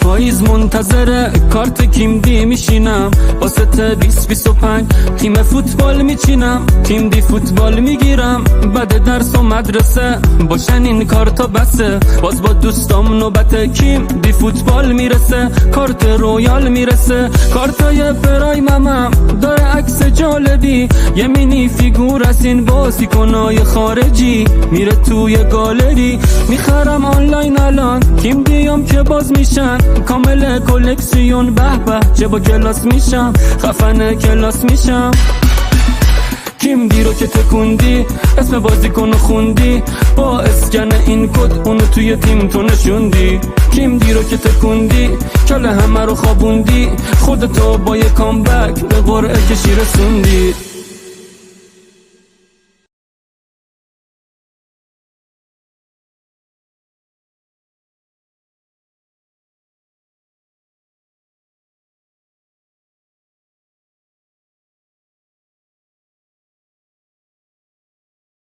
پاییز منتظر کارت کیم دی میشینم، واسه 20-25 تیم فوتبال میچینم، تیم دی فوتبال میگیرم، بعد درس و مدرسه باشن این کارتا بسه، باز با دوستام نوبت کیم دی فوتبال میرسه، کارت رویال میرسه، کارتای پرایمم داره عکس جالبی، یه مینی فیگور از این بازیکنای خارجی میره توی گالری، میخرم آنلاین الان کیم دیام که باز میشن، کامل کلکسیون به به چه با کلاس میشم، خفن کلاس میشم. کیم دی رو که تکوندی اسم بازیکن خوندی، با اسکن این کد اونو توی تیم تو نشوندی، کیم دی رو که تکوندی کل همه رو خوابوندی، خودتو با یه کامبک به قرعه کشی رسوندی.